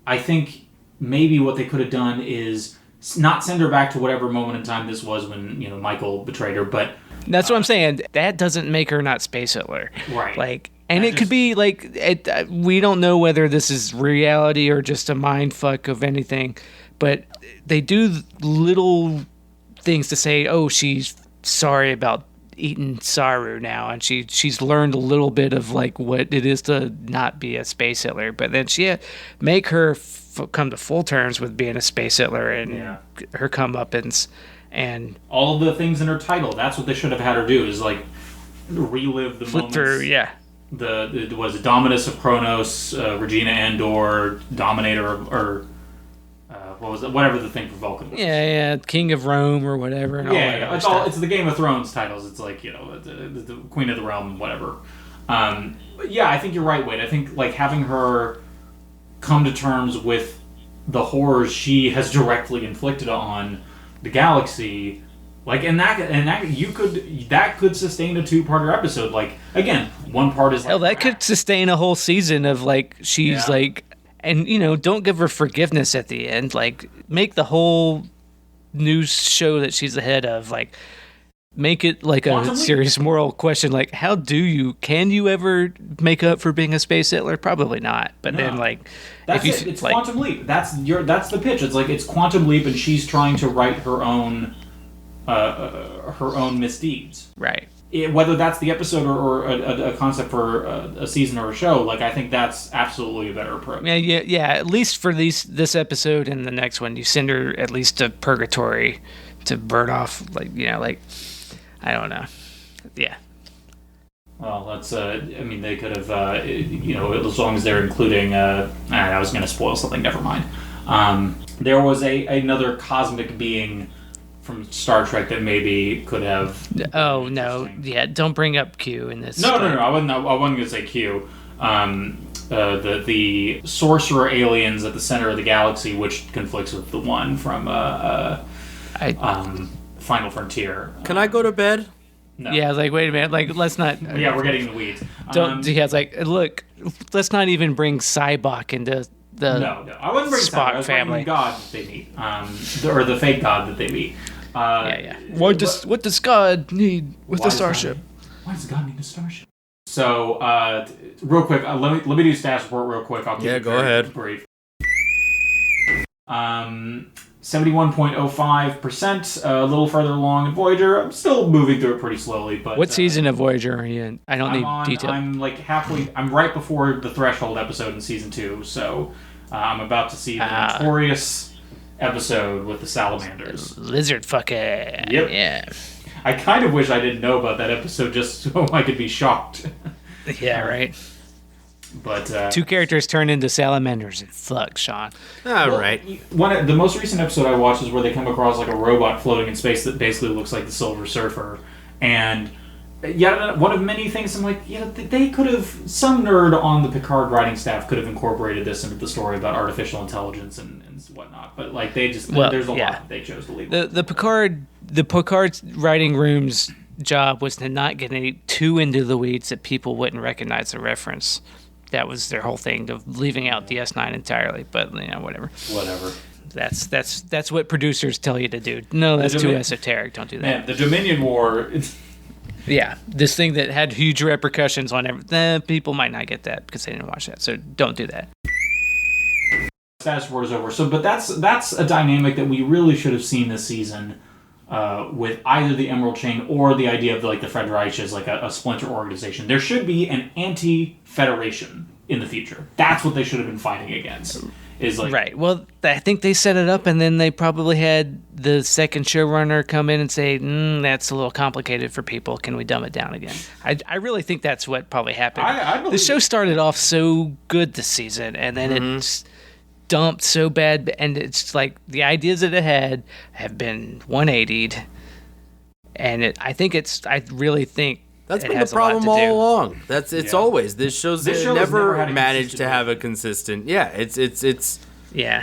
I think maybe what they could have done is not send her back to whatever moment in time this was when, Michael betrayed her, but... That's what I'm saying. That doesn't make her not Space Hitler. Right. And it could be we don't know whether this is reality or just a mind fuck of anything, but they do little things to say, oh, she's sorry about eating Saru now, and she's learned a little bit of what it is to not be a Space Hitler, but then she make her come to full terms with being a Space Hitler and her comeuppance. And all of the things in her title, that's what they should have had her do, is relive the moments. Through, yeah. Was Dominus of Kronos, Regina Andor, Dominator, or what was it? Whatever the thing for Vulcan was. Yeah, King of Rome or whatever. And it's the Game of Thrones titles. It's the Queen of the Realm, whatever. But yeah, I think you're right, Wade. I think having her come to terms with the horrors she has directly inflicted on the galaxy, that could sustain a two-parter episode. Again, one part is hell, that could sustain a whole season of she's and don't give her forgiveness at the end. Make the whole news show that she's the head of make it a serious moral question. Can you ever make up for being a Space Hitler? Probably not. But no. Then it's Quantum Leap. That's the pitch. It's Quantum Leap, and she's trying to right her own misdeeds. Right. Whether that's the episode or a concept for a season or a show, I think that's absolutely a better approach. Yeah. At least for this episode and the next one, you send her at least to purgatory to burn off. I don't know. Yeah. Well, that's. I mean, they could have. As long as they're including. I was going to spoil something. Never mind. There was another cosmic being from Star Trek that maybe could have. Oh no! Yeah, don't bring up Q in this. No. I wasn't going to say Q. The sorcerer aliens at the center of the galaxy, which conflicts with the one from Final Frontier. Can I go to bed? No. Yeah, like wait a minute, like let's not. Yeah, we're getting in the weeds. Yeah, it's like look, let's not even bring Cybok into the No, I wouldn't bring Spock Spock family. The god that they meet, or the fake god that they meet. Yeah. What does God need with the starship? Why does God need a starship? So, real quick, let me do status report real quick. I'll keep it go ahead. Brief. 71.05%, a little further along in Voyager. I'm still moving through it pretty slowly, but What season of Voyager are you in? I don't need detail. I'm like halfway. I'm right before the threshold episode in season 2, so I'm about to see the notorious episode with the salamanders. Lizard fucker. Yep. Yeah. I kind of wish I didn't know about that episode just so I could be shocked. Yeah, right. But 2 characters turn into salamanders and fuck, Sean. Right. The most recent episode I watched is where they come across like a robot floating in space that basically looks like the Silver Surfer, and one of many things I'm like, they could have, some nerd on the Picard writing staff could have incorporated this into the story about artificial intelligence and whatnot, but like they just there's a lot that they chose to leave. The Picard writing room's job was to not get too into the weeds that people wouldn't recognize the reference. That was their whole thing, of leaving out DS9 entirely. But Whatever. That's what producers tell you to do. No, that's too esoteric. Don't do that. Man, the Dominion War. Yeah, this thing that had huge repercussions on everything. People might not get that because they didn't watch that. So don't do that. Status report is over. So, but that's a dynamic that we really should have seen this season. With either the Emerald Chain or the idea of like the Fred Reich as like a splinter organization. There should be an anti-federation in the future. That's what they should have been fighting against. Is like right. Well, I think they set it up, and then they probably had the second showrunner come in and say, "That's a little complicated for people. Can we dumb it down again?" I really think that's what probably happened. The show started off so good this season, and then it's dumped so bad, and it's like the ideas that it had have been 180'd, and I really think that's been the problem all along. It's always this show's never managed to have a consistent. Yeah, it's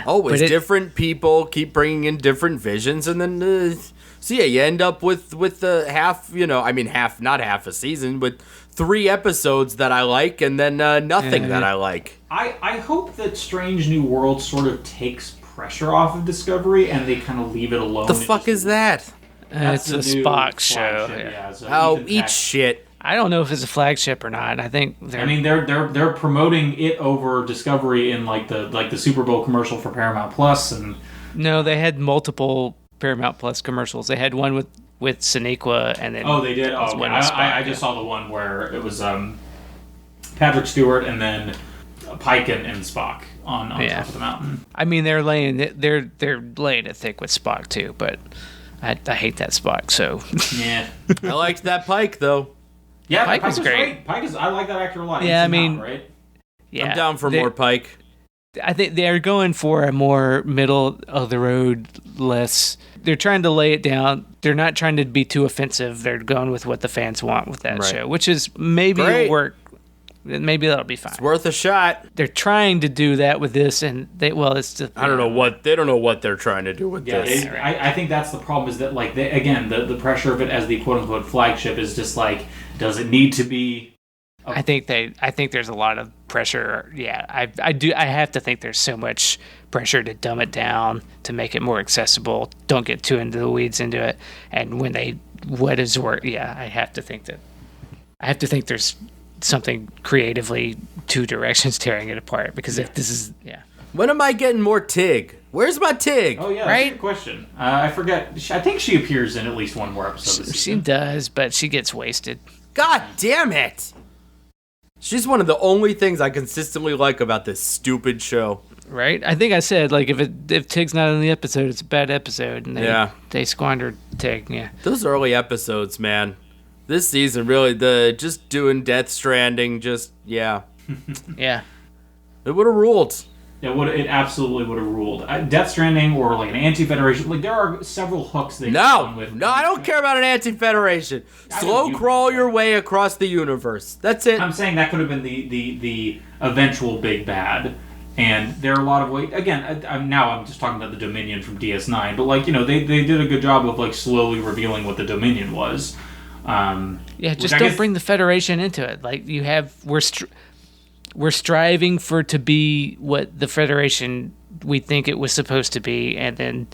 always different people keep bringing in different visions, and then you end up with the not half a season, but 3 episodes that I like, and then nothing that I like. I hope that Strange New World sort of takes pressure off of Discovery, and they kind of leave it alone. The fuck is that? It's a Spock show. Eat shit. I don't know if it's a flagship or not. I think they're promoting it over Discovery in like the Super Bowl commercial for Paramount Plus, and no, they had multiple Paramount Plus commercials. They had one with Sonequa, and then they did. I just saw the one where it was Patrick Stewart and then Pike and Spock on top of the mountain. I mean, they're laying it thick with Spock too, but I hate that Spock. So yeah, I liked that Pike though. Yeah, Pike was great. I like that actor a lot. Yeah, I mean, right? Yeah, I'm down for more Pike. I think they're going for a more middle of the road, less. They're trying to lay it down. They're not trying to be too offensive. They're going with what the fans want with that show, which is maybe work. Maybe that'll be fine. It's worth a shot. They're trying to do that with this, and I don't know what they don't know what they're trying to do with this. I think that's the problem. Is that like the pressure of it as the quote unquote flagship is just like, does it need to be? I think there's a lot of pressure. Yeah, I have to think there's so much pressure to dumb it down, to make it more accessible. Don't get too into the weeds into it. And when I have to think there's something creatively 2 directions tearing it apart, because if this is When am I getting more Tig? Where's my Tig? Oh yeah, that's a good question. I forget. I think she appears in at least one more episode. She does, but she gets wasted. God damn it! She's one of the only things I consistently like about this stupid show. Right? I think I said, like, if Tig's not in the episode, it's a bad episode, and they squandered Tig. Yeah. Those early episodes, man. This season, really, just doing Death Stranding, Yeah. it would have ruled. It absolutely would have ruled. Death Stranding or like an anti-Federation. Like there are several hooks they No, come with. I don't care about an anti-Federation. Slow crawl your way across the universe. That's it. I'm saying that could have been the eventual big bad. And there are a lot of ways. Again, I'm just talking about the Dominion from DS9, but like they did a good job of like slowly revealing what the Dominion was. Just don't bring the Federation into it. Like we're striving for it to be what the Federation we think it was supposed to be, and then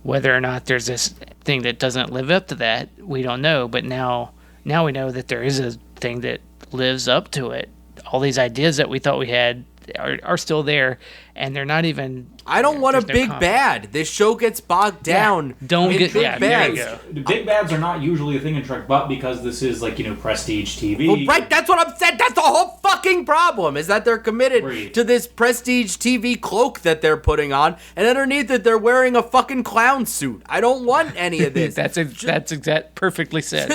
whether or not there's this thing that doesn't live up to that, we don't know. But now we know that there is a thing that lives up to it. All these ideas that we thought we had are still there, and they're not even. I don't want a big bad. This show gets bogged down. Don't get big bads. There you go. The big bads are not usually a thing in Trek, but because this is like prestige TV. Well, right, that's what I'm saying. That's the whole fucking problem. Is that they're committed to this prestige TV cloak that they're putting on, and underneath it they're wearing a fucking clown suit. I don't want any of this. that's perfectly said.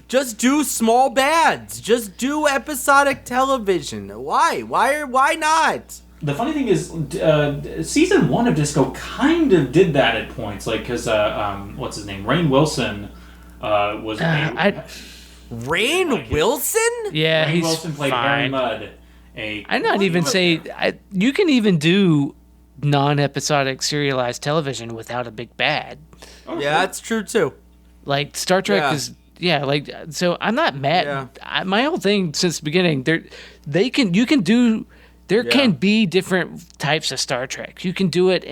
Just do small bads. Just do episodic television. Why not? The funny thing is, season 1 of Disco kind of did that at points, like because what's his name, Rainn Wilson was. Rainn Wilson? Yeah, Rainn he's Wilson played fine. Harry Mudd. You can even do non-episodic serialized television without a big bad. Oh, yeah, that's true too. Like Star Trek is. Yeah, so I'm not mad. Yeah. My whole thing since the beginning, there can be different types of Star Trek. You can do it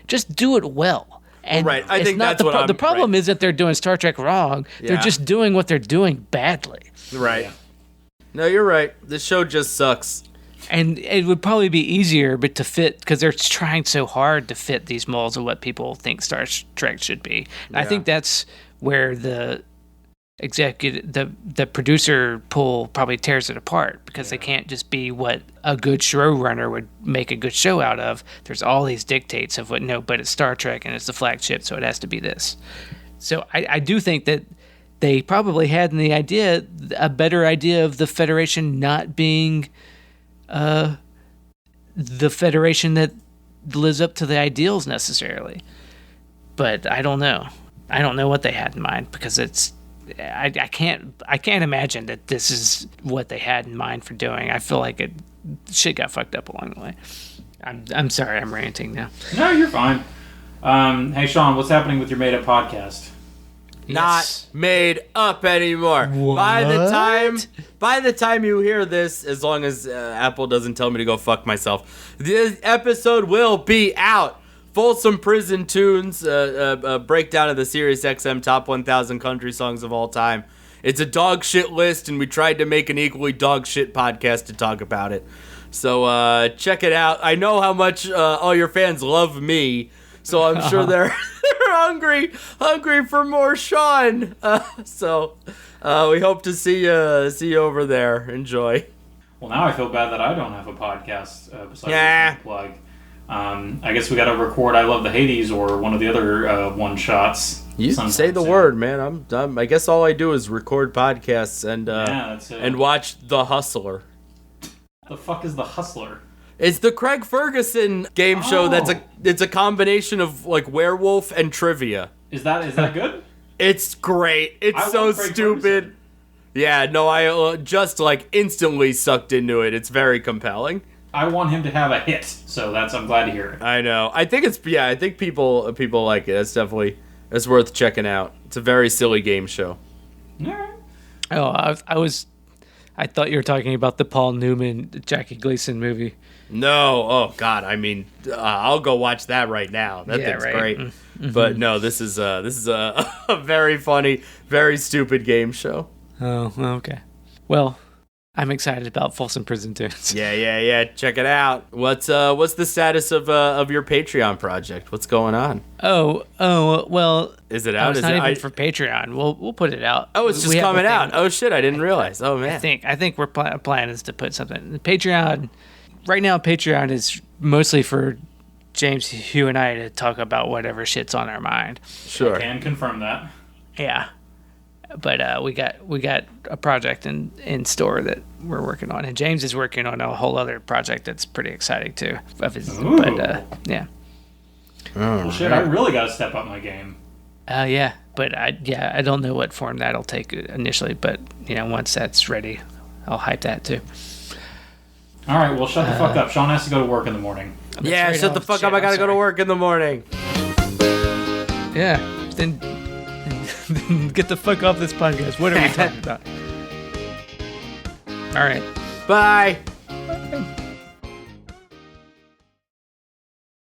just do it well. And right, I think that's what the problem is that they're doing Star Trek wrong. Yeah. They're just doing what they're doing badly. Right. Yeah. No, you're right. This show just sucks. And it would probably be easier, but to fit, because they're trying so hard to fit these molds of what people think Star Trek should be. And I think that's where the producer pool probably tears it apart, because they can't just be what a good showrunner would make a good show out of. There's all these dictates of but it's Star Trek and it's the flagship, so it has to be this. So I do think that they probably had a better idea of the Federation not being the Federation that lives up to the ideals necessarily. But I don't know. I don't know what they had in mind, because I can't imagine that this is what they had in mind for doing. I feel like shit got fucked up along the way. I'm sorry, I'm ranting now. No, you're fine. Hey Sean, what's happening with your made up podcast? Not made up anymore. What? By the time you hear this, as long as Apple doesn't tell me to go fuck myself, the episode will be out. Folsom Prison Tunes, a breakdown of the Sirius XM top 1,000 country songs of all time. It's a dog shit list, and we tried to make an equally dog shit podcast to talk about it. So check it out. I know how much all your fans love me, so I'm sure they're hungry for more Sean. So we hope to see you over there. Enjoy. Well, now I feel bad that I don't have a podcast besides this plug. I guess we got to record "I Love the Hades" or one of the other one shots. You say the word, man. I guess all I do is record podcasts and watch The Hustler. The fuck is The Hustler? It's the Craig Ferguson game show. It's a combination of like werewolf and trivia. Is that good? It's great. It's so stupid. Ferguson. Yeah, no, I just like instantly sucked into it. It's very compelling. I want him to have a hit, so I'm glad to hear it. I know. I think people like it. It's worth checking out. It's a very silly game show. All right. Oh, I thought you were talking about the Paul Newman Jackie Gleason movie. No, oh God! I mean, I'll go watch that right now. That thing's great. Mm-hmm. But no, this is a very funny, very stupid game show. Oh, okay. Well, I'm excited about Folsom Prison Tunes. Yeah. Check it out. What's the status of your Patreon project? What's going on? Oh, well. Is it out? It's not even for Patreon. We'll put it out. Oh, it's just coming out. Oh shit! I didn't realize. Oh man. I think we're plan is to put something. Patreon. Right now, Patreon is mostly for James, Hugh, and I to talk about whatever shit's on our mind. Sure. I can confirm that. Yeah. But we got a project in store that we're working on, and James is working on a whole other project that's pretty exciting too. Of his, but yeah. Well, shit, I really got to step up my game. Yeah, but I don't know what form that'll take initially, but once that's ready, I'll hype that too. All right, well, shut the fuck up. Sean has to go to work in the morning. Yeah, right, shut the fuck up. I gotta go to work in the morning. Yeah, then get the fuck off this podcast. What are we talking about? All right. Bye.